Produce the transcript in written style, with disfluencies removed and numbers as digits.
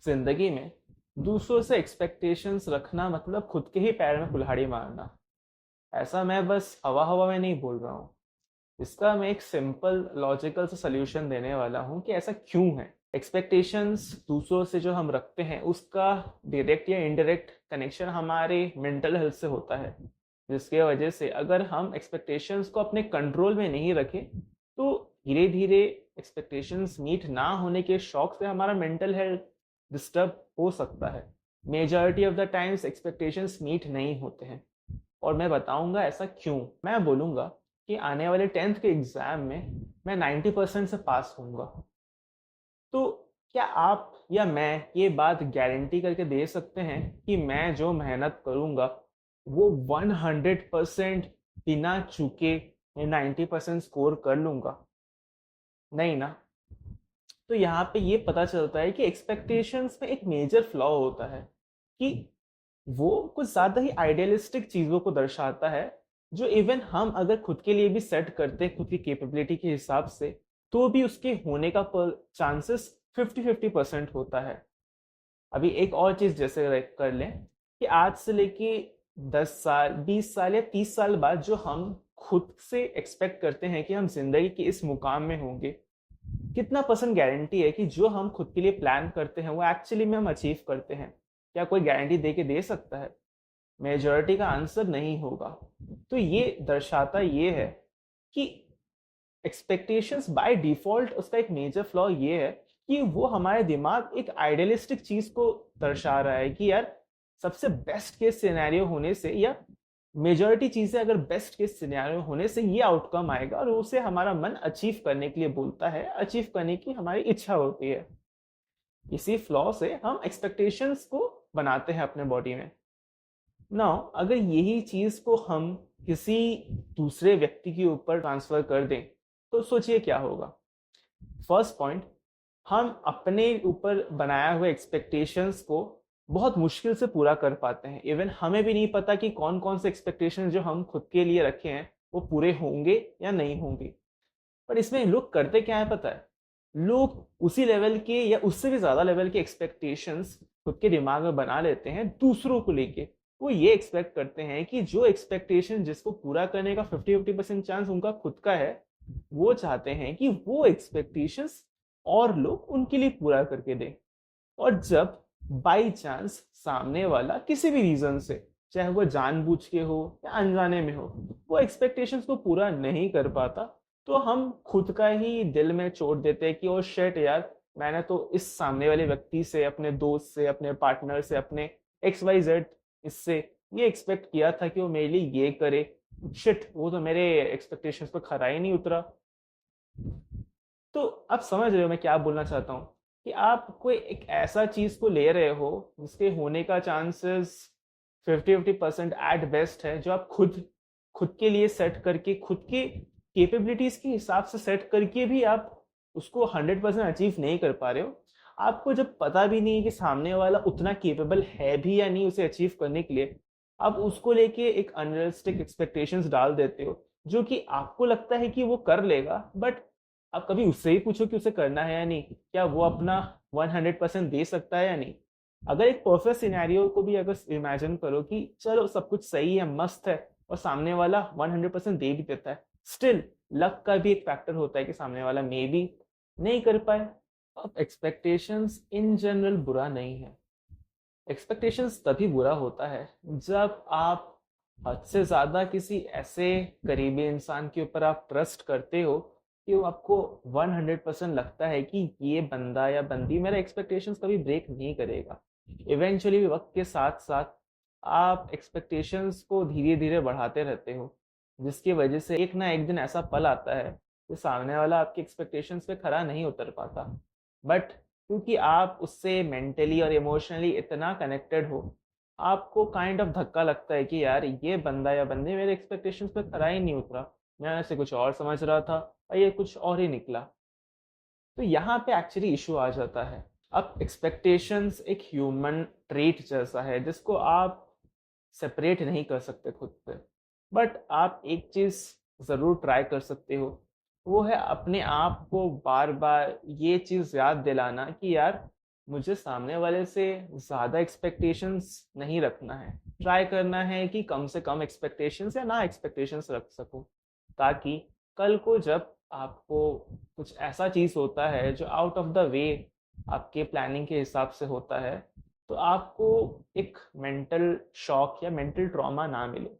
जिंदगी में दूसरों से एक्सपेक्टेशंस रखना मतलब खुद के ही पैर में कुल्हाड़ी मारना। ऐसा मैं बस हवा हवा में नहीं बोल रहा हूँ। इसका मैं एक सिंपल लॉजिकल सा सोल्यूशन देने वाला हूँ कि ऐसा क्यों है। एक्सपेक्टेशंस दूसरों से जो हम रखते हैं उसका डायरेक्ट या इनडायरेक्ट कनेक्शन हमारे मेंटल हेल्थ से होता है, जिसके वजह से अगर हम एक्सपेक्टेशंस को अपने कंट्रोल में नहीं रखें तो धीरे धीरे एक्सपेक्टेशंस मीट ना होने के शौक से हमारा मेंटल हेल्थ डिस्टर्ब हो सकता है। Majority of the times expectations meet नहीं होते हैं और मैं बताऊंगा ऐसा क्यों। मैं बोलूंगा कि आने वाले 10th के एग्जाम में मैं 90% से पास होऊंगा। तो क्या आप या मैं ये बात गारंटी करके दे सकते हैं कि मैं जो मेहनत करूंगा वो 100% बिना चूके 90% स्कोर कर लूंगा? नहीं ना। तो यहाँ पे ये पता चलता है कि एक्सपेक्टेशंस में एक मेजर फ्लॉ होता है कि वो कुछ ज्यादा ही आइडियलिस्टिक चीजों को दर्शाता है, जो इवन हम अगर खुद के लिए भी सेट करते हैं खुद की कैपेबिलिटी के हिसाब से तो भी उसके होने का चांसेस 50-50% होता है। अभी एक और चीज जैसे कर लें कि आज से लेके 10 साल 20 साल या 30 साल बाद जो हम खुद से एक्सपेक्ट करते हैं कि हम जिंदगी के इस मुकाम में होंगे, कितना परसेंट गारंटी है कि जो हम खुद के लिए प्लान करते हैं वो एक्चुअली में हम अचीव करते हैं? क्या कोई गारंटी दे के दे सकता है? मेजॉरिटी का आंसर नहीं होगा। तो ये दर्शाता ये है कि एक्सपेक्टेशंस बाय डिफॉल्ट उसका एक मेजर फ्लॉ ये है कि वो हमारे दिमाग एक आइडियलिस्टिक चीज को दर्शा रहा है कि यार सबसे बेस्ट केस सिनेरियो होने से या मेजॉरिटी चीजें अगर बेस्ट केस सिनेरियो होने से ये आउटकम आएगा और उसे हमारा मन अचीव करने के लिए बोलता है, अचीव करने की हमारी इच्छा होती है। इसी फ्लॉ से हम एक्सपेक्टेशंस को बनाते हैं अपने बॉडी में। नाउ अगर यही चीज को हम किसी दूसरे व्यक्ति के ऊपर ट्रांसफर कर दें तो सोचिए क्या होगा। फर्स्ट पॉइंट, हम अपने ऊपर बनाया हुए एक्सपेक्टेशंस को बहुत मुश्किल से पूरा कर पाते हैं। इवन हमें भी नहीं पता कि कौन कौन से एक्सपेक्टेशंस जो हम खुद के लिए रखे हैं वो पूरे होंगे या नहीं होंगे। पर इसमें लोग करते क्या है पता है? लोग उसी लेवल के या उससे भी ज्यादा लेवल के एक्सपेक्टेशंस खुद के दिमाग में बना लेते हैं दूसरों को लेके। वो ये एक्सपेक्ट करते हैं कि जो एक्सपेक्टेशन जिसको पूरा करने का 50-50% चांस उनका खुद का है, वो चाहते हैं कि वो एक्सपेक्टेशंस और लोग उनके लिए पूरा करके दें। और जब बाई चांस सामने वाला किसी भी रीजन से, चाहे वो जानबूझ के हो या अनजाने में हो, वो एक्सपेक्टेशंस को पूरा नहीं कर पाता, तो हम खुद का ही दिल में चोट देते हैं कि ओ शिट यार, मैंने तो इस सामने वाले व्यक्ति से, अपने दोस्त से, अपने पार्टनर से, अपने XYZ इससे ये एक्सपेक्ट किया था कि वो मेरे लिए ये करे। शिट, वो तो मेरे एक्सपेक्टेशंस पे खरा ही नहीं उतरा। तो आप समझ रहे हो मैं क्या बोलना चाहता हूँ कि आप कोई एक ऐसा चीज को ले रहे हो जिसके होने का चांसेस 50-50% एट बेस्ट है, जो आप खुद खुद के लिए सेट करके खुद के कैपेबिलिटीज के हिसाब से सेट करके भी आप उसको 100% अचीव नहीं कर पा रहे हो। आपको जब पता भी नहीं है कि सामने वाला उतना कैपेबल है भी या नहीं उसे अचीव करने के लिए, आप उसको लेके एक अनरियलिस्टिक एक्सपेक्टेशंस डाल देते हो जो कि आपको लगता है कि वो कर लेगा। बट आप कभी उससे ही पूछो कि उसे करना है या नहीं, क्या वो अपना 100% दे सकता है या नहीं? अगर एक परफेक्ट सिनेरियो को भी अगर इमेजिन करो कि चलो सब कुछ सही है, मस्त है, और सामने वाला 100% दे भी देता है, स्टिल लक का भी एक फैक्टर होता है कि सामने वाला मे भी नहीं कर पाए। अब एक्सपेक्टेशंस इन जनरल बुरा नहीं है। एक्सपेक्टेशंस तभी बुरा होता है जब आप हद से ज्यादा किसी ऐसे करीबी इंसान के ऊपर आप ट्रस्ट करते हो कि वो आपको 100% लगता है कि ये बंदा या बंदी मेरा एक्सपेक्टेशंस कभी ब्रेक नहीं करेगा। इवेंचुअली वक्त के साथ साथ आप एक्सपेक्टेशंस को धीरे धीरे बढ़ाते रहते हो, जिसकी वजह से एक ना एक दिन ऐसा पल आता है कि सामने वाला आपकी एक्सपेक्टेशंस पे खरा नहीं उतर पाता। बट क्योंकि आप उससे मेंटली और इमोशनली इतना कनेक्टेड हो, आपको काइंड ऑफ धक्का लगता है कि यार ये बंदा या बंदी मेरे एक्सपेक्टेशंस पे खरा ही नहीं उतरा, मैं ऐसे कुछ और समझ रहा था और ये कुछ और ही निकला। तो यहाँ पे एक्चुअली इशू आ जाता है। अब एक्सपेक्टेशंस एक ह्यूमन ट्रेट जैसा है जिसको आप सेपरेट नहीं कर सकते खुद से। बट आप एक चीज जरूर ट्राई कर सकते हो, वो है अपने आप को बार बार ये चीज याद दिलाना कि यार मुझे सामने वाले से ज़्यादा एक्सपेक्टेशंस नहीं रखना है। ट्राई करना है कि कम से कम एक्सपेक्टेशंस या ना एक्सपेक्टेशंस रख सकूं, ताकि कल को जब आपको कुछ ऐसा चीज़ होता है जो आउट ऑफ द वे आपके प्लानिंग के हिसाब से होता है, तो आपको एक मेंटल शॉक या मेंटल ट्रॉमा ना मिले।